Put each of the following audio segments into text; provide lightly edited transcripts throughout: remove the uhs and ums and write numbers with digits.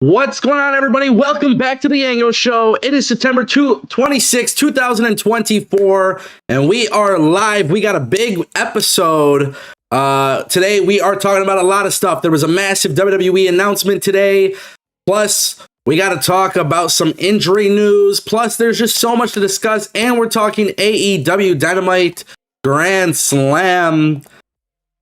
What's going on, everybody? Welcome back to the Ango Show. It is September 26, 2024, and we are live. We got a big episode. Today, we are talking about a lot of stuff. There was a massive WWE announcement today. Plus, we got to talk about some injury news. Plus, there's just so much to discuss, and we're talking AEW Dynamite Grand Slam.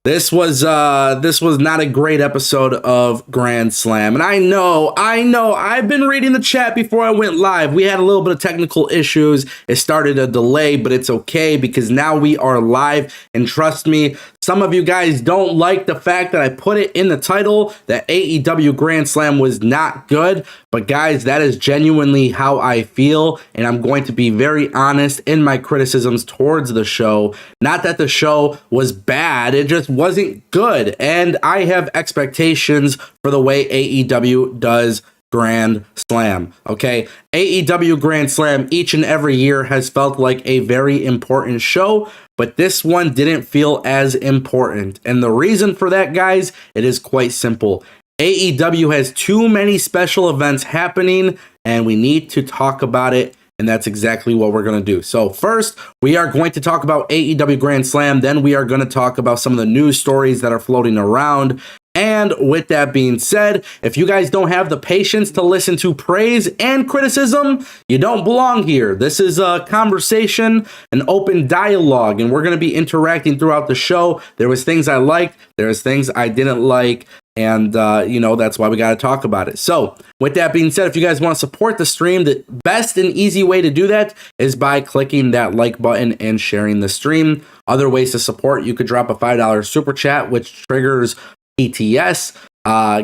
This was not a great episode of Grand Slam. And I know, I've been reading the chat before I went live. We had a little bit of technical issues. It started a delay, but it's okay because now we are live. And trust me, some of you guys don't like the fact that I put it in the title that AEW Grand Slam was not good. But guys, that is genuinely how I feel. And I'm going to be very honest in my criticisms towards the show. Not that the show was bad. It just wasn't good, and I have expectations for the way AEW does Grand Slam. Okay, AEW Grand Slam each and every year has felt like a very important show, but this one didn't feel as important. And the reason for that, guys, it is quite simple. AEW has too many special events happening, and we need to talk about it. And that's exactly what we're going to do. So first, we are going to talk about AEW Grand Slam. Then we are going to talk about some of the news stories that are floating around. And with that being said, if you guys don't have the patience to listen to praise and criticism, you don't belong here. This is a conversation, an open dialogue, and we're going to be interacting throughout the show. There was things I liked. There was things I didn't like. And, that's why we got to talk about it. So with that being said, if you guys want to support the stream, the best and easy way to do that is by clicking that like button and sharing the stream. Other ways to support, you could drop a $5 super chat, which triggers PTS.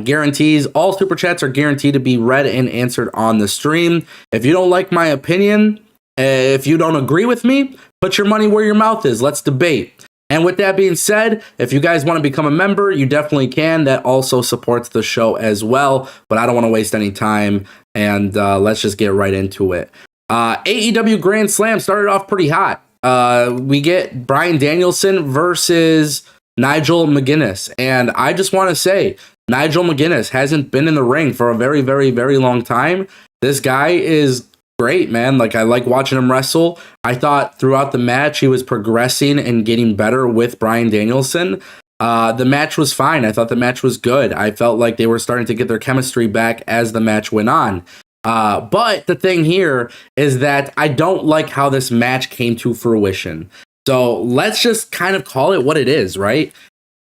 Guarantees all super chats are guaranteed to be read and answered on the stream. If you don't like my opinion, if you don't agree with me, put your money where your mouth is. Let's debate. And with that being said, if you guys want to become a member, you definitely can. That also supports the show as well. But I don't want to waste any time. And let's just get right into it. AEW Grand Slam started off pretty hot. We get Bryan Danielson versus Nigel McGuinness. And I just want to say, Nigel McGuinness hasn't been in the ring for a very, very, very long time. This guy is great, man. Like, I like watching him wrestle. I thought throughout the match he was progressing and getting better with Bryan Danielson. The match was fine. I thought the match was good. I felt like they were starting to get their chemistry back as the match went on. But the thing here is that I don't like how this match came to fruition. So let's just kind of call it what it is, right?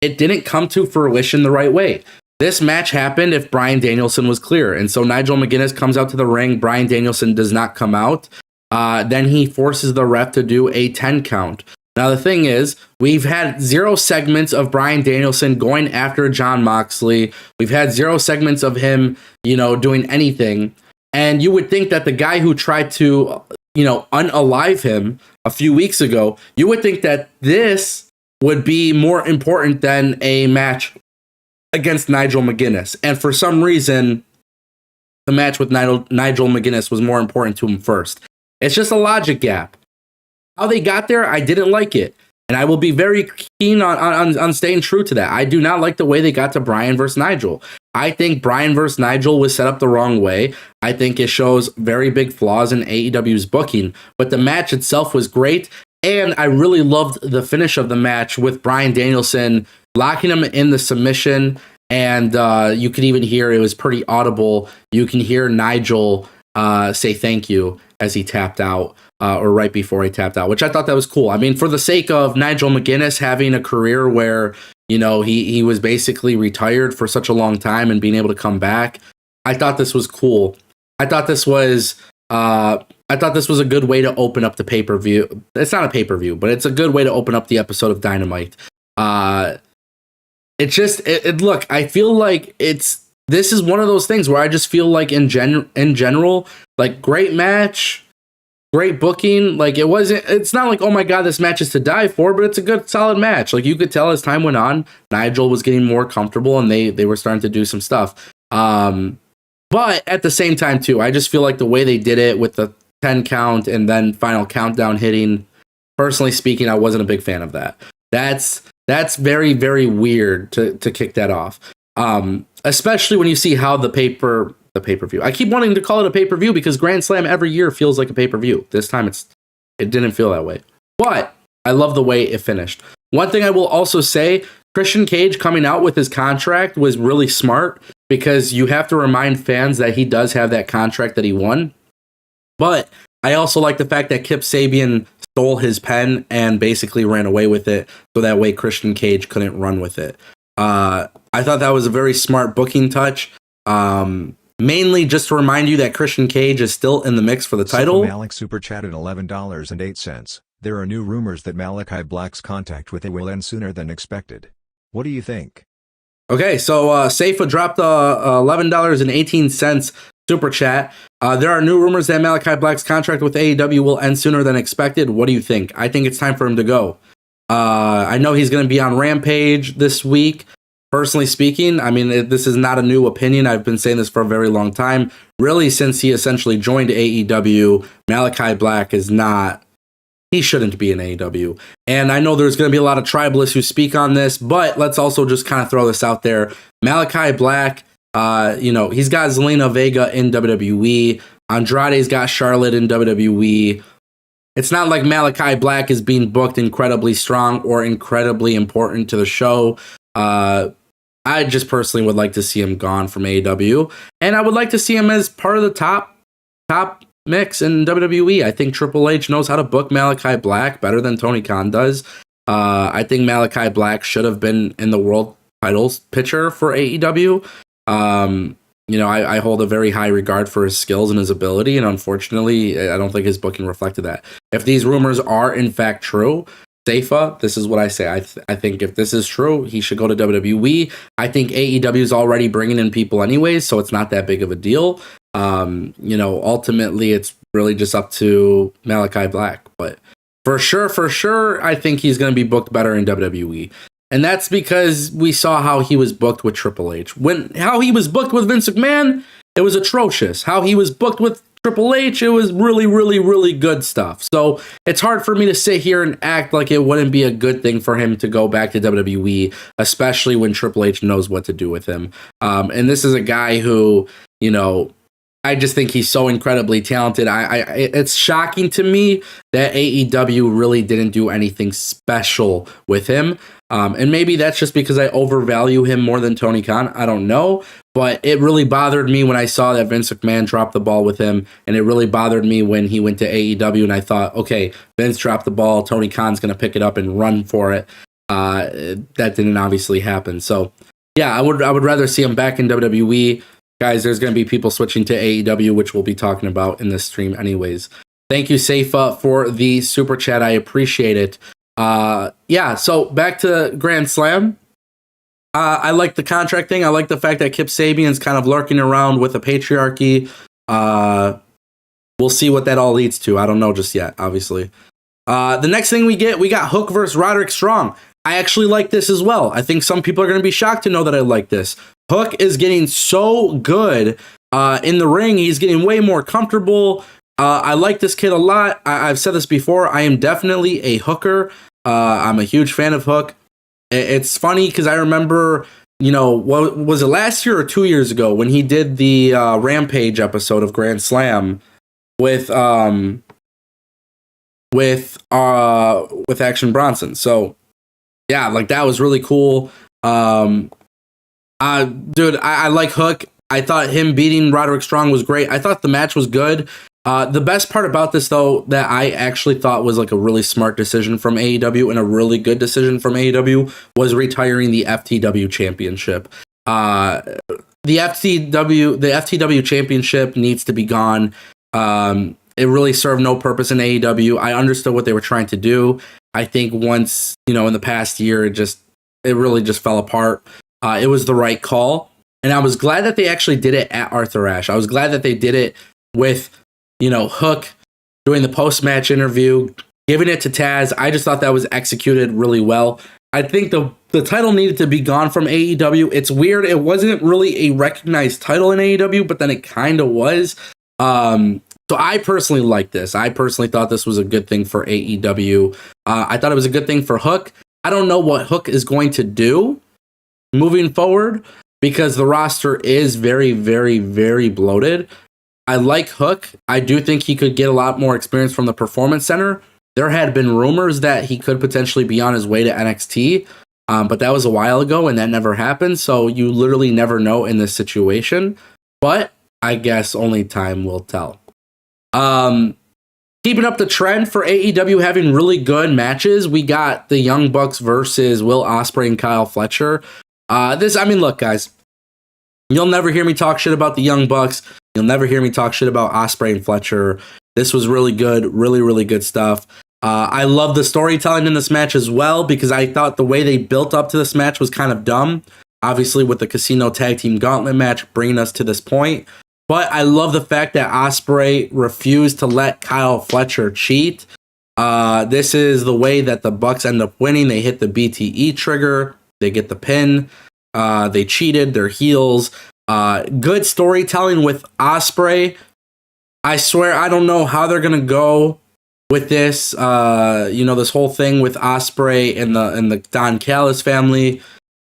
It didn't come to fruition the right way. This match happened if Bryan Danielson was clear. And so Nigel McGuinness comes out to the ring. Bryan Danielson does not come out. Then he forces the ref to do a 10 count. Now, the thing is, we've had 0 segments of Bryan Danielson going after Jon Moxley. We've had 0 segments of him, doing anything. And you would think that the guy who tried to, unalive him a few weeks ago, you would think that this would be more important than a match against Nigel McGuinness. And for some reason, the match with Nigel McGuinness was more important to him first. It's just a logic gap. How they got there, I didn't like it. And I will be very keen on staying true to that. I do not like the way they got to Bryan versus Nigel. I think Bryan versus Nigel was set up the wrong way. I think it shows very big flaws in AEW's booking. But the match itself was great. And I really loved the finish of the match with Bryan Danielson locking him in the submission. And you could even hear, it was pretty audible, you can hear Nigel say thank you as he tapped out, or right before he tapped out, which I thought that was cool. I mean, for the sake of Nigel McGuinness having a career where, he was basically retired for such a long time and being able to come back, I thought this was cool. I thought this was a good way to open up the pay-per-view. It's not a pay-per-view, but it's a good way to open up the episode of Dynamite. Look, I feel like this is one of those things where I just feel like in general, like, great match, great booking. Like, it's not like, oh my God, this match is to die for, but it's a good, solid match. Like, you could tell as time went on, Nigel was getting more comfortable and they were starting to do some stuff. But at the same time too, I just feel like the way they did it with the 10 count and then final countdown hitting, personally speaking, I wasn't a big fan of that. That's very, very weird to kick that off. Especially when you see how the the pay-per-view. I keep wanting to call it a pay-per-view because Grand Slam every year feels like a pay-per-view. This time it didn't feel that way. But I love the way it finished. One thing I will also say, Christian Cage coming out with his contract was really smart because you have to remind fans that he does have that contract that he won. But I also like the fact that Kip Sabian stole his pen and basically ran away with it so that way Christian Cage couldn't run with it. I thought that was a very smart booking touch. Mainly just to remind you that Christian Cage is still in the mix for the title. Malik super chatted $11.08. There are new rumors that Malachi Black's contact with it will end sooner than expected. What do you think? Okay, so Seifa dropped $11.18 super chat. There are new rumors that Malachi Black's contract with AEW will end sooner than expected. What do you think? I think it's time for him to go. I know he's going to be on Rampage this week. Personally speaking, I mean, this is not a new opinion. I've been saying this for a very long time. Really, since he essentially joined AEW, Malachi Black is not... He shouldn't be in AEW. And I know there's going to be a lot of tribalists who speak on this, but let's also just kind of throw this out there. Malachi Black, he's got Zelina Vega in WWE. Andrade's got Charlotte in WWE. It's not like Malachi Black is being booked incredibly strong or incredibly important to the show. I just personally would like to see him gone from AEW. And I would like to see him as part of the top mix in WWE. I think Triple H knows how to book Malachi Black better than Tony Khan does. I think Malachi Black should have been in the world titles picture for AEW. I hold a very high regard for his skills and his ability, and unfortunately, I don't think his booking reflected that. If these rumors are in fact true, Seifa, this is what I say. I think if this is true, he should go to WWE. I think AEW is already bringing in people anyways, so it's not that big of a deal. Ultimately, it's really just up to Malachi Black. But for sure, I think he's going to be booked better in WWE. And that's because we saw how he was booked with Triple H. How he was booked with Vince McMahon, it was atrocious. How he was booked with Triple H, it was really, really, really good stuff. So it's hard for me to sit here and act like it wouldn't be a good thing for him to go back to WWE, especially when Triple H knows what to do with him. And this is a guy who, I just think he's so incredibly talented. It's shocking to me that AEW really didn't do anything special with him. And maybe that's just because I overvalue him more than Tony Khan. I don't know. But it really bothered me when I saw that Vince McMahon dropped the ball with him. And it really bothered me when he went to AEW and I thought, okay, Vince dropped the ball. Tony Khan's going to pick it up and run for it. That didn't obviously happen. So, yeah, I would rather see him back in WWE. Guys, there's going to be people switching to AEW, which we'll be talking about in this stream anyways. Thank you, Seifa, for the super chat. I appreciate it. So back to Grand Slam. I like the contract thing. I like the fact that Kip Sabian's kind of lurking around with the patriarchy. We'll see what that all leads to. I don't know just yet, obviously. The next thing we got Hook versus Roderick Strong. I actually like this as well. I think some people are going to be shocked to know that I like this. Hook is getting so good in the ring. He's getting way more comfortable. I like this kid a lot. I've said this before. I am definitely a Hooker. I'm a huge fan of Hook. It's funny because I remember, what was it, last year or 2 years ago when he did the Rampage episode of Grand Slam with Action Bronson. So yeah, like that was really cool. I like Hook. I thought him beating Roderick Strong was great. I thought the match was good. The best part about this, though, that I actually thought was like a really smart decision from AEW and a really good decision from AEW was retiring the FTW championship. The FTW championship needs to be gone. It really served no purpose in AEW. I understood what they were trying to do. I think once, in the past year, it really just fell apart. It was the right call. And I was glad that they actually did it at Arthur Ashe. I was glad that they did it with, Hook doing the post-match interview, giving it to Taz. I just thought that was executed really well. I think the title needed to be gone from AEW. It's weird. It wasn't really a recognized title in AEW, but then it kind of was. So I personally like this. I personally thought this was a good thing for AEW. I thought it was a good thing for Hook. I don't know what Hook is going to do moving forward. because the roster is very, very, very bloated. I like Hook. I do think he could get a lot more experience from the Performance Center. There had been rumors that he could potentially be on his way to NXT, but that was a while ago and that never happened. So you literally never know in this situation. But I guess only time will tell. Keeping up the trend for AEW having really good matches. We got the Young Bucks versus Will Ospreay and Kyle Fletcher. Look, guys, you'll never hear me talk shit about the Young Bucks. You'll never hear me talk shit about Ospreay and Fletcher. This was really good, really, really good stuff. I love the storytelling in this match as well, because I thought the way they built up to this match was kind of dumb. Obviously, with the Casino Tag Team Gauntlet match bringing us to this point. But I love the fact that Ospreay refused to let Kyle Fletcher cheat. This is the way that the Bucks end up winning. They hit the BTE trigger. They get the pin. They cheated. They're heels. Good storytelling with Ospreay. I swear, I don't know how they're going to go with this. This whole thing with Ospreay and the Don Callis family.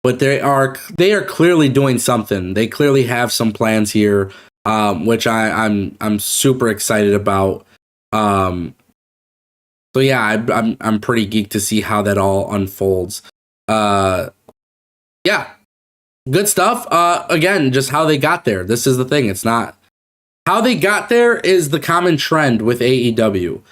But they are clearly doing something. They clearly have some plans here, which I'm super excited about. So yeah, I'm pretty geeked to see how that all unfolds. Yeah, good stuff. Again, just how they got there. This is the thing. It's not how they got there is the common trend with AEW.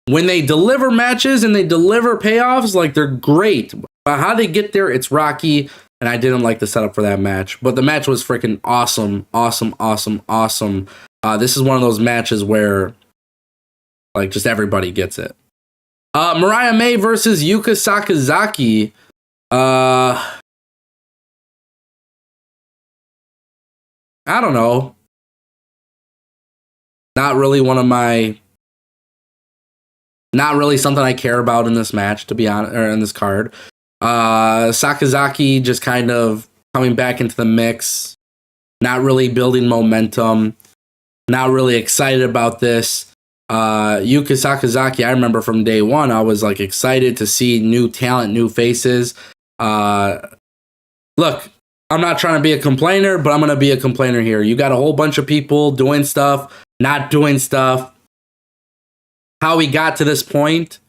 When they deliver matches and they deliver payoffs, like, they're great. But how they get there, it's rocky. And I didn't like the setup for that match. But the match was freaking awesome. Awesome, awesome, awesome. This is one of those matches where, like, just everybody gets it. Mariah May versus Yuka Sakazaki. I don't know. Not really something I care about in this match, to be honest, or in this card. Sakazaki just kind of coming back into the mix, not really building momentum, not really excited about this. Yuka Sakazaki, I remember from day one, I was like excited to see new talent, new faces. Look, I'm not trying to be a complainer, but I'm going to be a complainer here. You got a whole bunch of people doing stuff, not doing stuff. How we got to this point,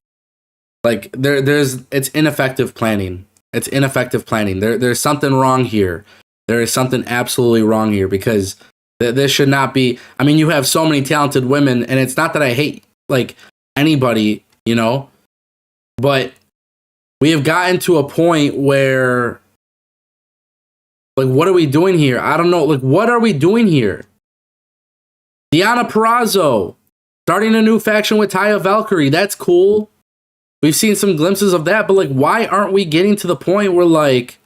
like, it's ineffective planning. It's ineffective planning. There's something wrong here. There is something absolutely wrong here, because this should not be. I mean, you have so many talented women, and it's not that I hate, like, anybody, but we have gotten to a point where, like, what are we doing here? I don't know. Like, what are we doing here? Deonna Purrazzo starting a new faction with Taya Valkyrie. That's cool. We've seen some glimpses of that, but, like, why aren't we getting to the point where, like,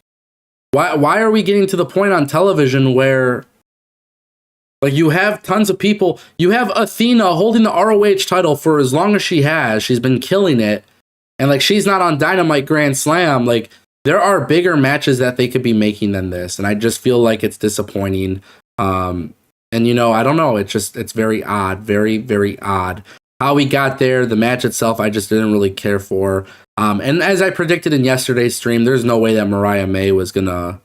why are we getting to the point on television where, like, you have tons of people. You have Athena holding the ROH title for as long as she has. She's been killing it. And, like, she's not on Dynamite Grand Slam. Like, there are bigger matches that they could be making than this. And I just feel like it's disappointing. And, I don't know. It's very odd. Very, very odd. How we got there, the match itself, I just didn't really care for. And as I predicted in yesterday's stream, there's no way that Mariah May was gonna.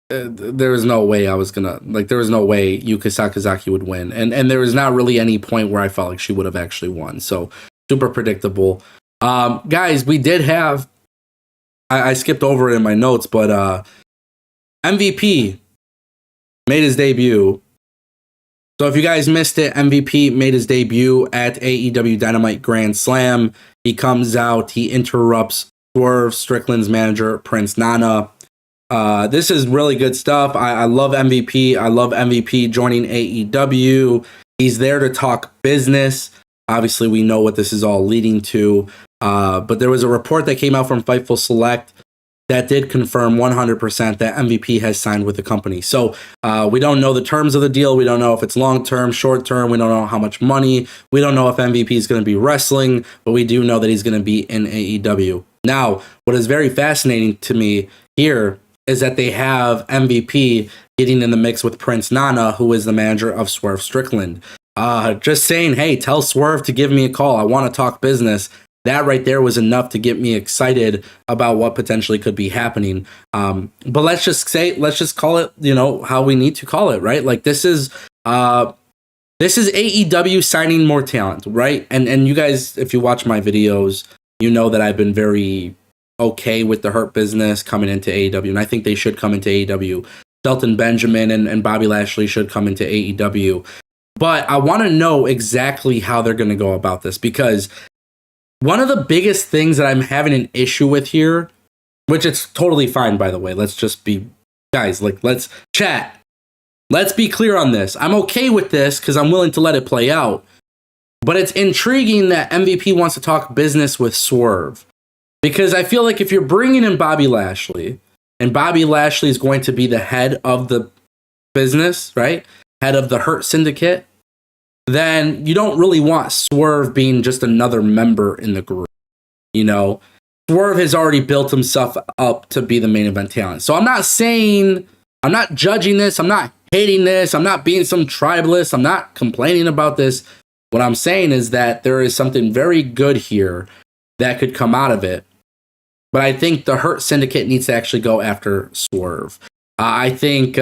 There was no way there was no way Yuka Sakazaki would win. And there was not really any point where I felt like she would have actually won. So, super predictable. Guys, we did have. I skipped over it in my notes, but MVP made his debut. So if you guys missed it, MVP made his debut at AEW Dynamite Grand Slam. He comes out, he interrupts Swerve Strickland's manager, Prince Nana. This is really good stuff. I love MVP. I love MVP joining AEW. He's there to talk business. Obviously, we know what this is all leading to. But there was a report that came out from Fightful Select that did confirm 100% that MVP has signed with the company. So we don't know the terms of the deal. We don't know if it's long-term, short-term. We don't know how much money. We don't know if MVP is going to be wrestling, but we do know that he's going to be in AEW. Now, what is very fascinating to me here is that they have MVP getting in the mix with Prince Nana, who is the manager of Swerve Strickland. Just saying, hey, tell Swerve to give me a call. I want to talk business. that right there was enough to get me excited about what potentially could be happening. But let's just call it, how we need to call it, right? Like this is AEW signing more talent, right? And you guys, if you watch my videos, you know that I've been very okay with the Hurt Business coming into AEW, and I think they should come into AEW. Shelton Benjamin and Bobby Lashley should come into AEW. But I want to know exactly how they're going to go about this, because one of the biggest things that I'm having an issue with here, which it's totally fine, by the way, let's just be, guys, like, let's chat. Let's be clear on this. I'm okay with this because I'm willing to let it play out. But it's intriguing that MVP wants to talk business with Swerve. Because I feel like if you're bringing in Bobby Lashley, and Bobby Lashley is going to be the head of the business, right? Head of the Hurt Syndicate, then you don't really want Swerve being just another member in the group. Swerve has already built himself up to be the main event talent. So I'm not judging this, I'm not hating this, I'm not being some tribalist, I'm not complaining about this. What I'm saying is that there is something very good here that could come out of it. But I think the Hurt Syndicate needs to actually go after Swerve. I think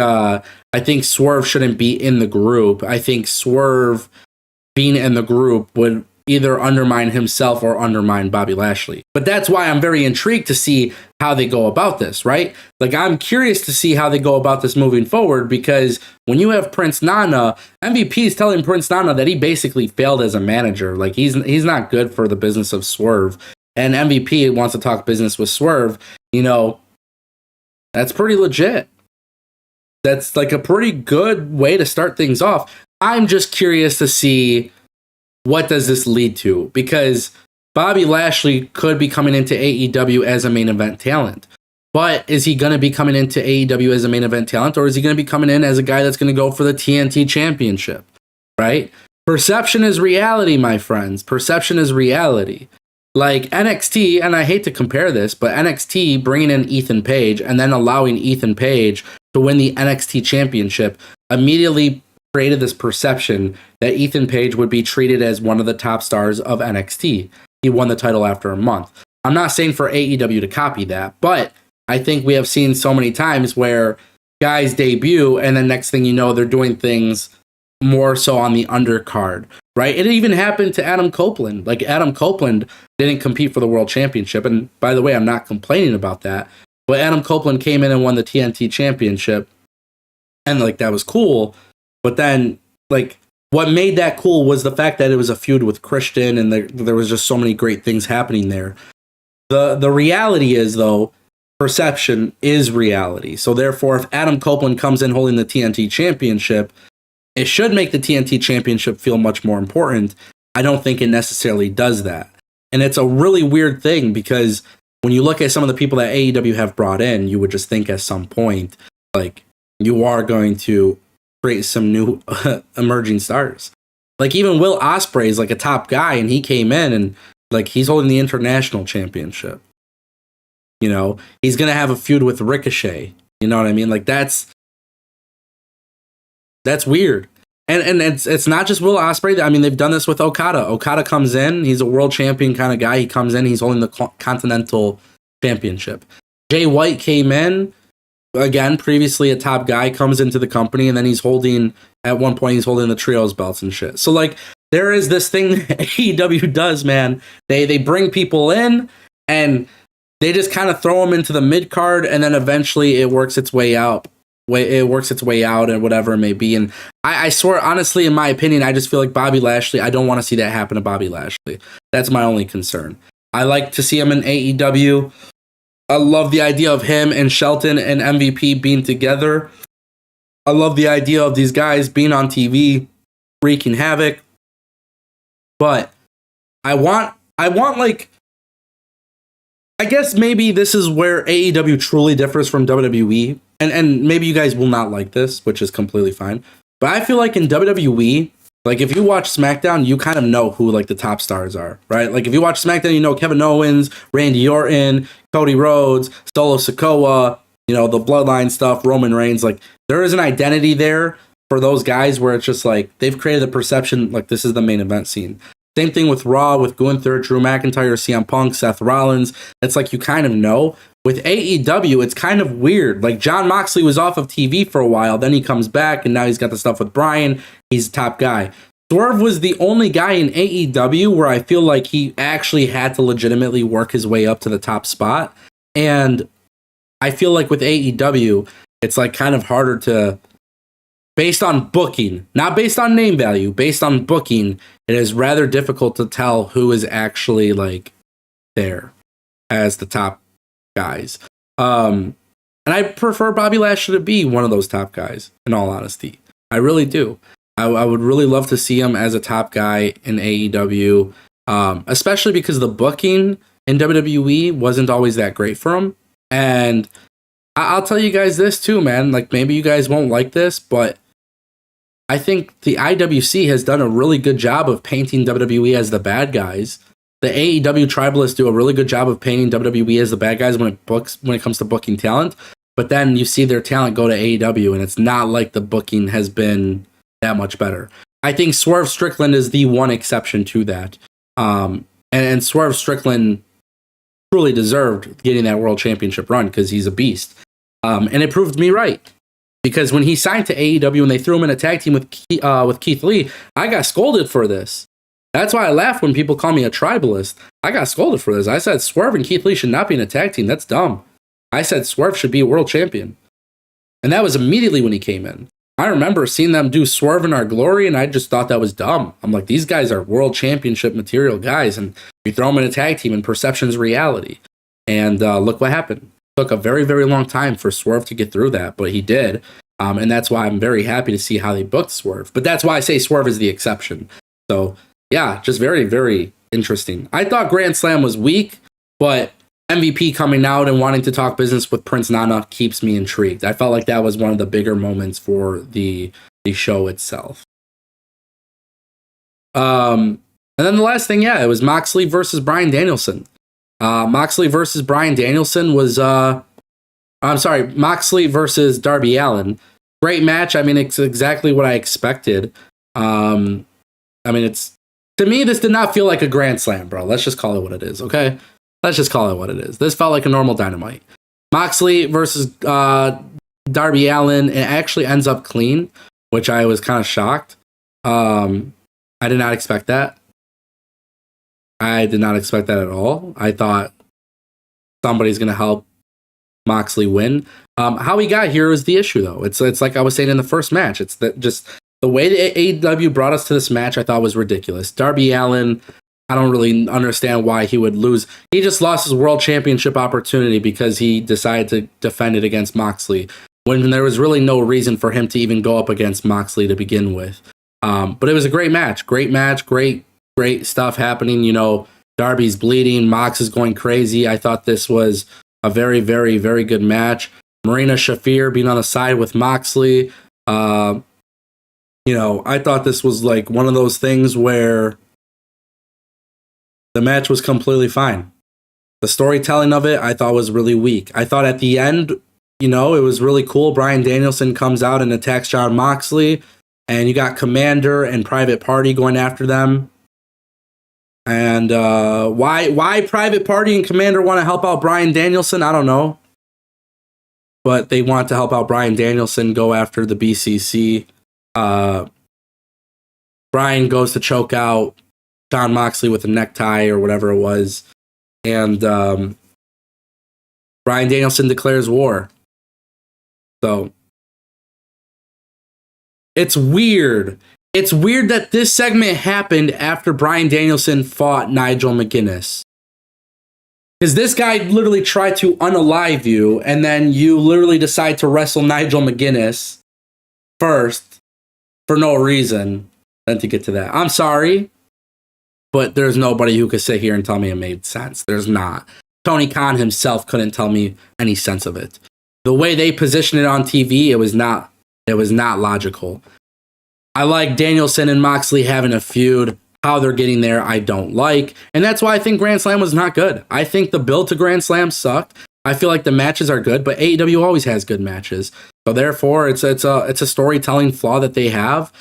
Swerve shouldn't be in the group. I think Swerve being in the group would either undermine himself or undermine Bobby Lashley. But that's why I'm very intrigued to see how they go about this, right? Like, I'm curious to see how they go about this moving forward, because when you have Prince Nana, MVP is telling Prince Nana that he basically failed as a manager. Like, he's not good for the business of Swerve. And MVP wants to talk business with Swerve. That's pretty legit. That's like a pretty good way to start things off. I'm just curious to see what does this lead to, because Bobby Lashley could be coming into AEW as a main event talent. But is he going to be coming into AEW as a main event talent, or is he going to be coming in as a guy that's going to go for the TNT Championship, right? Perception is reality, my friends. Perception is reality. Like NXT, and I hate to compare this, but NXT bringing in Ethan Page and then allowing Ethan Page to win the NXT Championship immediately created this perception that Ethan Page would be treated as one of the top stars of NXT. He won the title after a month. I'm not saying for AEW to copy that, but I think we have seen so many times where guys debut and then next thing you know, they're doing things more so on the undercard, right? It even happened to Adam Copeland. Like, Adam Copeland didn't compete for the World Championship. And by the way, I'm not complaining about that. But Adam Copeland came in and won the TNT Championship. And, like, that was cool. But then, like, what made that cool was the fact that it was a feud with Christian, and there was just so many great things happening there. The reality is, though, perception is reality. So therefore, if Adam Copeland comes in holding the TNT Championship, it should make the TNT Championship feel much more important. I don't think it necessarily does that. And it's a really weird thing, because when you look at some of the people that AEW have brought in, you would just think at some point, like, you are going to create some new emerging stars. Like, even Will Ospreay is like a top guy, and he came in and, like, he's holding the International Championship. He's going to have a feud with Ricochet. You know what I mean? Like, that's weird. And it's not just Will Ospreay. I mean, they've done this with Okada. Okada comes in, he's a world champion kind of guy. He comes in, he's holding the Continental Championship. Jay White came in, again, previously a top guy, comes into the company, and then at one point he's holding the trios belts and shit. So, like, there is this thing that AEW does, man. They bring people in, and they just kind of throw them into the mid card, and then eventually it works its way out. And whatever it may be. And I swear, honestly, in my opinion, I just feel like Bobby Lashley, I don't want to see that happen to Bobby Lashley. That's my only concern. I like to see him in AEW. I love the idea of him and Shelton and MVP being together. I love the idea of these guys being on TV, wreaking havoc. But I want like, I guess maybe this is where AEW truly differs from WWE. And maybe you guys will not like this, which is completely fine. But I feel like in WWE, like, if you watch SmackDown, you kind of know who, like, the top stars are, right? Like, if you watch SmackDown, you know Kevin Owens, Randy Orton, Cody Rhodes, Solo Sikoa, the Bloodline stuff, Roman Reigns. Like, there is an identity there for those guys where it's just like they've created the perception like this is the main event scene. Same thing with Raw, with Gunther, Drew McIntyre, CM Punk, Seth Rollins. It's like you kind of know. With AEW, it's kind of weird. Like Jon Moxley was off of TV for a while, then he comes back, and now he's got the stuff with Bryan. He's the top guy. Swerve was the only guy in AEW where I feel like he actually had to legitimately work his way up to the top spot. And I feel like with AEW, it's like kind of harder to, based on booking, not based on name value, based on booking, it is rather difficult to tell who is actually like there as the top guys. And I prefer Bobby Lashley to be one of those top guys, in all honesty. I really do. I would really love to see him as a top guy in AEW, especially because the booking in WWE wasn't always that great for him. And I'll tell you guys this too, man. Like, maybe you guys won't like this, but I think the IWC has done a really good job of painting WWE as the bad guys. The AEW Tribalists do a really good job of painting WWE as the bad guys when it comes to booking talent. But then you see their talent go to AEW, and it's not like the booking has been that much better. I think Swerve Strickland is the one exception to that. And Swerve Strickland truly deserved getting that world championship run because he's a beast. And it proved me right. Because when he signed to AEW and they threw him in a tag team with Keith Lee, I got scolded for this. That's why I laugh when people call me a tribalist. I got scolded for this. I said Swerve and Keith Lee should not be in a tag team. That's dumb. I said Swerve should be a world champion. And that was immediately when he came in. I remember seeing them do Swerve in Our Glory, and I just thought that was dumb. I'm like, these guys are world championship material guys, and you throw them in a tag team, and perception's reality. And look what happened. It took a very, very long time for Swerve to get through that, but he did. And that's why I'm very happy to see how they booked Swerve. But that's why I say Swerve is the exception. So, yeah, just very, very interesting. I thought Grand Slam was weak, but MVP coming out and wanting to talk business with Prince Nana keeps me intrigued. I felt like that was one of the bigger moments for the show itself. And then the last thing, it was Moxley versus Bryan Danielson. Moxley versus Bryan Danielson was, Moxley versus Darby Allin. Great match. I mean, it's exactly what I expected. To me, this did not feel like a Grand Slam, bro. Let's just call it what it is, okay? Let's just call it what it is. This felt like a normal Dynamite. Moxley versus Darby Allin. It actually ends up clean, which I was kind of shocked. I did not expect that. I did not expect that at all. I thought somebody's going to help Moxley win. How he got here is the issue, though. It's like I was saying in the first match. It's that just the way the AEW brought us to this match, I thought was ridiculous. Darby Allin, I don't really understand why he would lose. He just lost his world championship opportunity because he decided to defend it against Moxley when there was really no reason for him to even go up against Moxley to begin with. But it was a great match. Great stuff happening. You know, Darby's bleeding. Mox is going crazy. I thought this was a very, very, very good match. Marina Shafir being on the side with Moxley. I thought this was like one of those things where the match was completely fine. The storytelling of it, I thought was really weak. I thought at the end, it was really cool. Bryan Danielson comes out and attacks Jon Moxley, and you got Commander and Private Party going after them. And why Private Party and Commander want to help out Bryan Danielson, I don't know. But they want to help out Bryan Danielson go after the BCC. Bryan goes to choke out Jon Moxley with a necktie or whatever it was. And Bryan Danielson declares war. So it's weird. It's weird that this segment happened after Bryan Danielson fought Nigel McGuinness. Because this guy literally tried to unalive you, and then you literally decide to wrestle Nigel McGuinness first for no reason. Then to get to that. I'm sorry, but there's nobody who could sit here and tell me it made sense. There's not. Tony Khan himself couldn't tell me any sense of it. The way they positioned it on TV, it was not logical. I like Danielson and Moxley having a feud. How they're getting there, I don't like. And that's why I think Grand Slam was not good. I think the build to Grand Slam sucked. I feel like the matches are good, but AEW always has good matches. So therefore, it's a storytelling flaw that they have.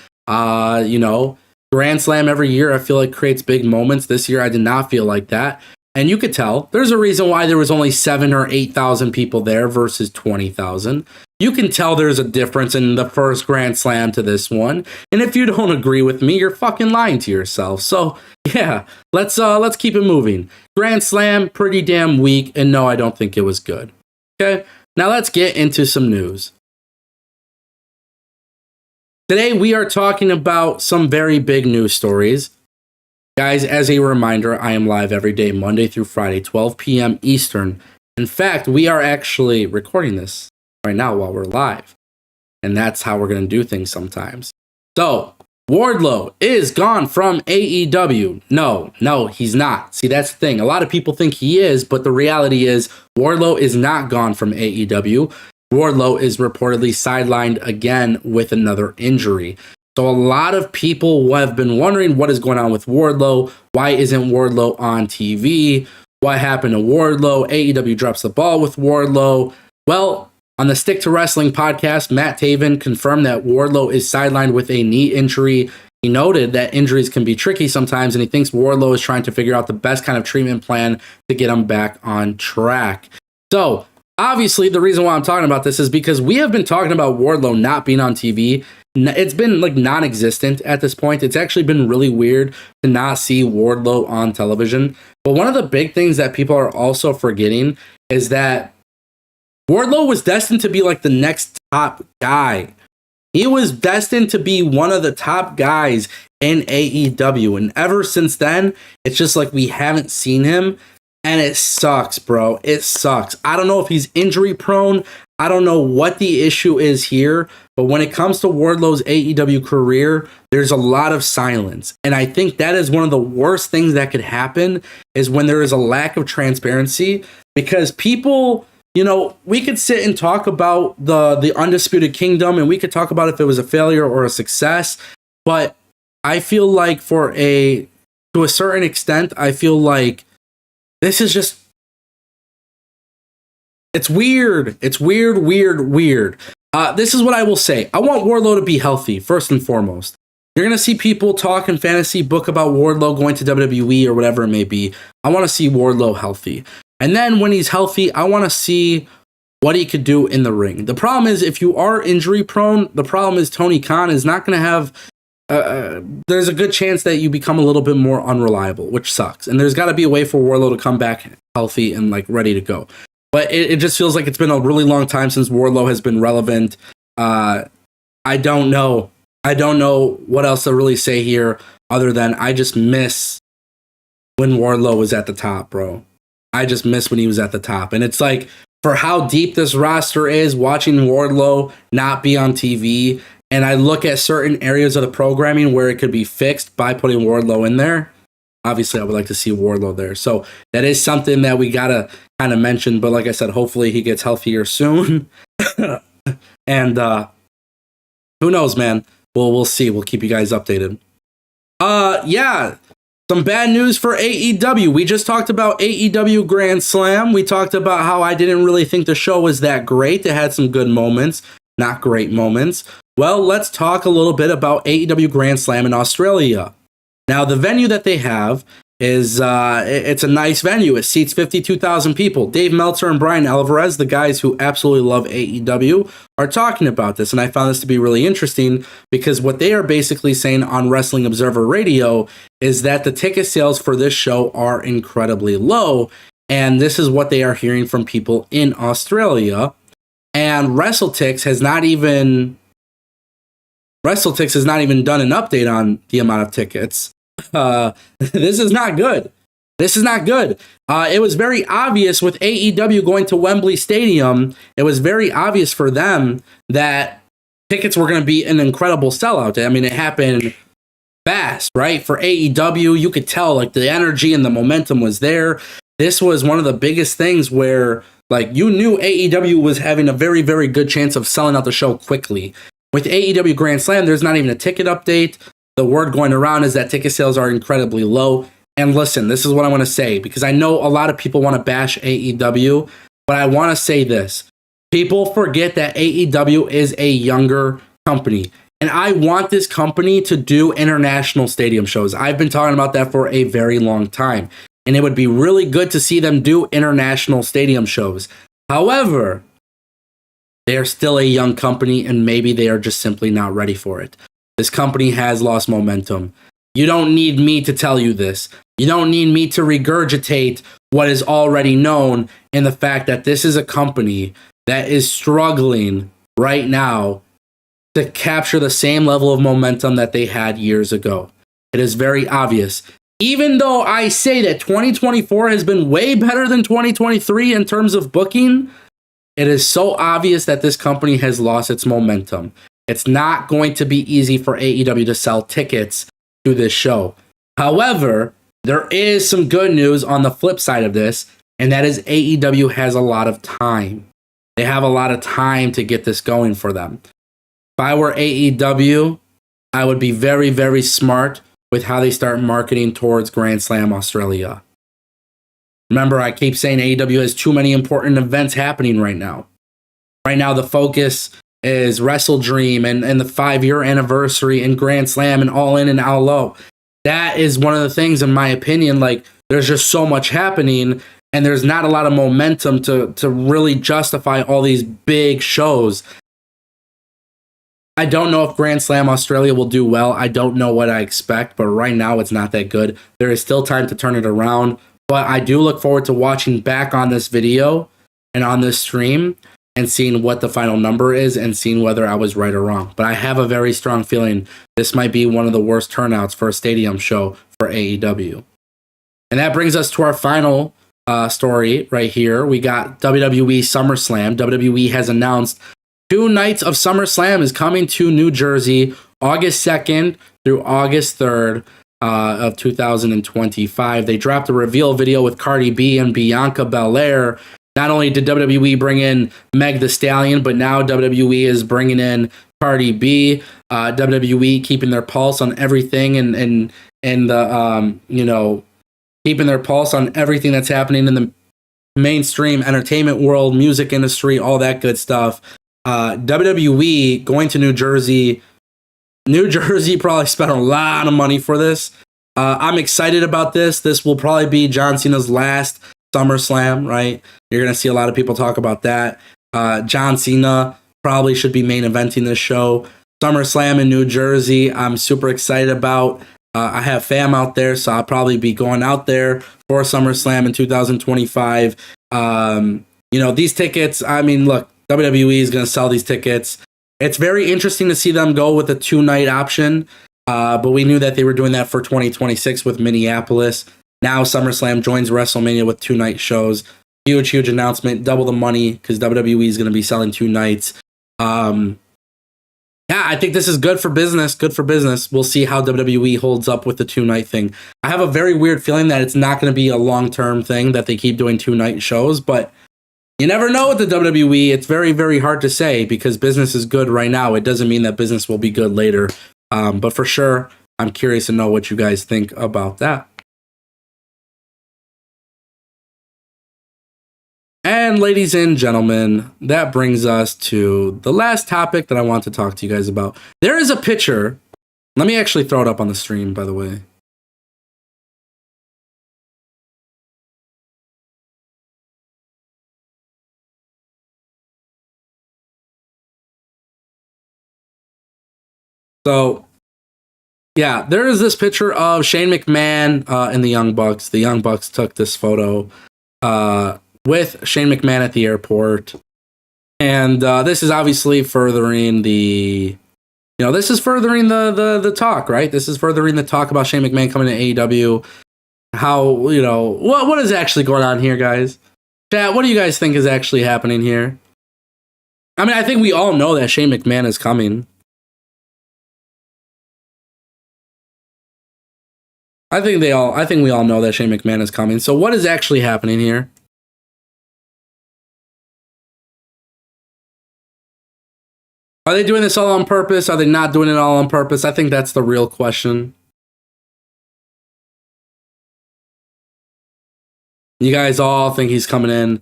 Grand Slam every year, I feel like creates big moments. This year, I did not feel like that. And you could tell there's a reason why there was only 7,000 or 8,000 people there versus 20,000. You can tell there's a difference in the first Grand Slam to this one. And if you don't agree with me, you're fucking lying to yourself. So yeah, let's keep it moving. Grand Slam, pretty damn weak. And no, I don't think it was good. Okay, now let's get into some news. Today, we are talking about some very big news stories. Guys, as a reminder, I am live every day, Monday through Friday, 12 p.m. Eastern. In fact, we are actually recording this right now while we're live. And that's how we're going to do things sometimes. So, Wardlow is gone from AEW. No, he's not. See, that's the thing. A lot of people think he is, but the reality is Wardlow is not gone from AEW. Wardlow is reportedly sidelined again with another injury. So a lot of people have been wondering what is going on with Wardlow. Why isn't Wardlow on TV? What happened to Wardlow? AEW drops the ball with Wardlow. Well, on the Stick to Wrestling podcast, Matt Taven confirmed that Wardlow is sidelined with a knee injury. He noted that injuries can be tricky sometimes, and he thinks Wardlow is trying to figure out the best kind of treatment plan to get him back on track. So, obviously, the reason why I'm talking about this is because we have been talking about Wardlow not being on TV. It's been like non-existent at this point. It's actually been really weird to not see Wardlow on television. But one of the big things that people are also forgetting is that Wardlow was destined to be like the next top guy. He was destined to be one of the top guys in AEW. And ever since then, it's just like we haven't seen him. And it sucks, bro. It sucks. I don't know if he's injury prone. I don't know what the issue is here. But when it comes to Wardlow's AEW career, there's a lot of silence. And I think that is one of the worst things that could happen is when there is a lack of transparency. Because people, you know, we could sit and talk about the Undisputed Kingdom, and we could talk about if it was a failure or a success. But I feel like to a certain extent, I feel like this is just, it's weird. It's weird. This is what I will say. I want Wardlow to be healthy, first and foremost. You're going to see people talk in fantasy book about Wardlow going to WWE or whatever it may be. I want to see Wardlow healthy. And then when he's healthy, I want to see what he could do in the ring. The problem is, if you are injury prone, the problem is Tony Khan is not going to have there's a good chance that you become a little bit more unreliable, which sucks. And there's got to be a way for Wardlow to come back healthy and like ready to go. But it just feels like it's been a really long time since Wardlow has been relevant. I don't know what else to really say here other than I just miss when Wardlow was at the top, bro. I just miss when he was at the top. And it's like, for how deep this roster is, watching Wardlow not be on TV, and I look at certain areas of the programming where it could be fixed by putting Wardlow in there. Obviously, I would like to see Wardlow there. So that is something that we got to kind of mention. But like I said, hopefully he gets healthier soon. And who knows, man? We'll see. We'll keep you guys updated. Yeah. Some bad news for AEW. We just talked about AEW Grand Slam. We talked about how I didn't really think the show was that great. It had some good moments, not great moments. Well, let's talk a little bit about AEW Grand Slam in Australia. Now, the venue that they have is it's a nice venue. It seats 52,000 people. Dave Meltzer and Brian Alvarez, the guys who absolutely love AEW, are talking about this. And I found this to be really interesting because what they are basically saying on Wrestling Observer Radio is that the ticket sales for this show are incredibly low. And this is what they are hearing from people in Australia. And WrestleTix has not even done an update on the amount of tickets. This is not good. It was very obvious with AEW going to Wembley Stadium. It was very obvious for them that tickets were going to be an incredible sellout. I mean, it happened fast, right? For AEW, you could tell like the energy and the momentum was there. This was one of the biggest things where like you knew AEW was having a very, very good chance of selling out the show quickly. With AEW Grand Slam, there's not even a ticket update. The word going around is that ticket sales are incredibly low. And listen, this is what I want to say, because I know a lot of people want to bash AEW, but I want to say this. People forget that AEW is a younger company. And I want this company to do international stadium shows. I've been talking about that for a very long time. And it would be really good to see them do international stadium shows. However, they are still a young company, and maybe they are just simply not ready for it. This company has lost momentum. You don't need me to tell you this. You don't need me to regurgitate what is already known in the fact that this is a company that is struggling right now to capture the same level of momentum that they had years ago. It is very obvious. Even though I say that 2024 has been way better than 2023 in terms of booking, it is so obvious that this company has lost its momentum. It's not going to be easy for AEW to sell tickets to this show. However, there is some good news on the flip side of this, and that is AEW has a lot of time. They have a lot of time to get this going for them. If I were AEW, I would be very, very smart with how they start marketing towards Grand Slam Australia. Remember, I keep saying AEW has too many important events happening right now. Right now, the focus is Wrestle Dream and the 5-year anniversary and Grand Slam and All In and All Low. That is one of the things, in my opinion, like, there's just so much happening and there's not a lot of momentum to really justify all these big shows. I don't know if Grand Slam Australia will do well. I don't know what I expect, but right now it's not that good. There is still time to turn it around, but I do look forward to watching back on this video and on this stream and seeing what the final number is and seeing whether I was right or wrong. But I have a very strong feeling this might be one of the worst turnouts for a stadium show for AEW. And that brings us to our final story right here. We got WWE SummerSlam. WWE has announced 2 nights of SummerSlam is coming to New Jersey, August 2nd through August 3rd of 2025. They dropped a reveal video with Cardi B and Bianca Belair. Not only did WWE bring in Meg Thee Stallion, but now WWE is bringing in Cardi B. WWE keeping their pulse on everything and the keeping their pulse on everything that's happening in the mainstream entertainment world, music industry, all that good stuff. WWE going to New Jersey. New Jersey probably spent a lot of money for this. I'm excited about this. This will probably be John Cena's last SummerSlam, right? You're going to see a lot of people talk about that. John Cena probably should be main eventing this show. SummerSlam in New Jersey, I'm super excited about. I have fam out there, so I'll probably be going out there for SummerSlam in 2025. These tickets, I mean, look, WWE is going to sell these tickets. It's very interesting to see them go with a 2-night option, but we knew that they were doing that for 2026 with Minneapolis. Now SummerSlam joins WrestleMania with 2-night shows. Huge announcement, double the money because WWE is going to be selling 2 nights. I think this is good for business. We'll see how WWE holds up with the 2-night thing. I have a very weird feeling that it's not going to be a long-term thing that they keep doing 2-night shows, but you never know with the WWE. It's very, very hard to say because business is good right now. It doesn't mean that business will be good later. But for sure, I'm curious to know what you guys think about that. And ladies and gentlemen, that brings us to the last topic that I want to talk to you guys about. There is a picture. Let me actually throw it up on the stream, by the way. So, yeah, there is this picture of Shane McMahon and the Young Bucks. The Young Bucks took this photo with Shane McMahon at the airport. And this is obviously furthering the talk, right? This is furthering the talk about Shane McMahon coming to AEW. How, what is actually going on here, guys? Chat, what do you guys think is actually happening here? I mean, I think we all know that Shane McMahon is coming. I think we all know that Shane McMahon is coming. So what is actually happening here? Are they doing this all on purpose? Are they not doing it all on purpose? I think that's the real question. You guys all think he's coming in.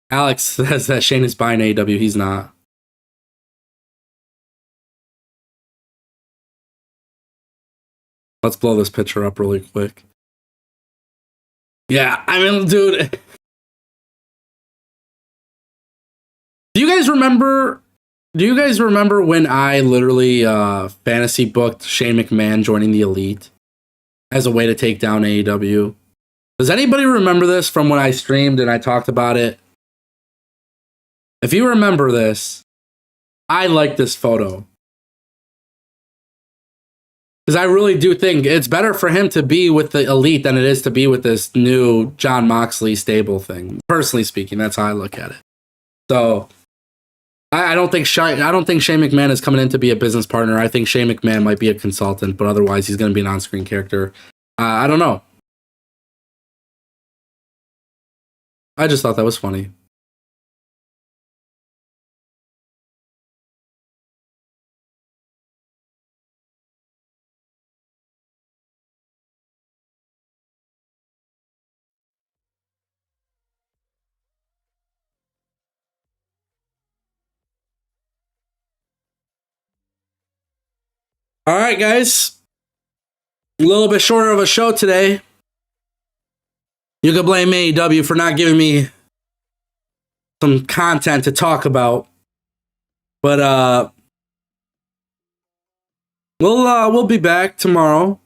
Alex says that Shane is buying AEW. He's not. Let's blow this picture up really quick. Yeah, I mean, dude. Do you guys remember when I literally fantasy booked Shane McMahon joining the Elite as a way to take down AEW? Does anybody remember this from when I streamed and I talked about it? If you remember this, I like this photo. Because I really do think it's better for him to be with the Elite than it is to be with this new Jon Moxley stable thing. Personally speaking, that's how I look at it. So I don't think Shane McMahon is coming in to be a business partner. I think Shane McMahon might be a consultant, but otherwise he's going to be an on-screen character. I don't know. I just thought that was funny. All right, guys. A little bit shorter of a show today. You can blame AEW for not giving me some content to talk about. But we'll be back tomorrow.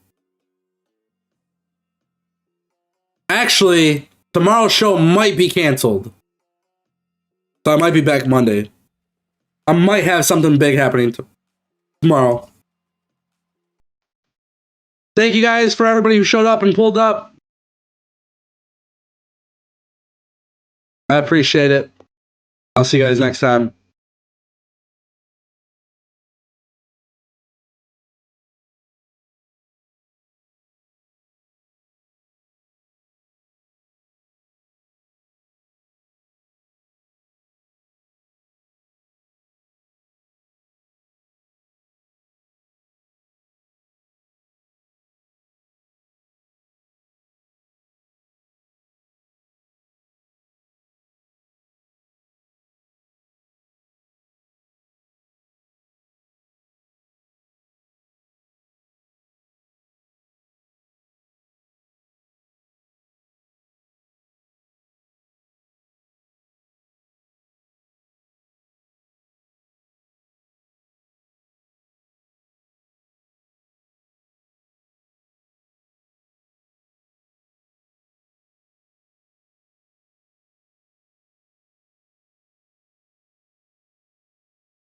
Actually, tomorrow's show might be canceled. So I might be back Monday. I might have something big happening tomorrow. Thank you guys for everybody who showed up and pulled up. I appreciate it. I'll see you guys next time.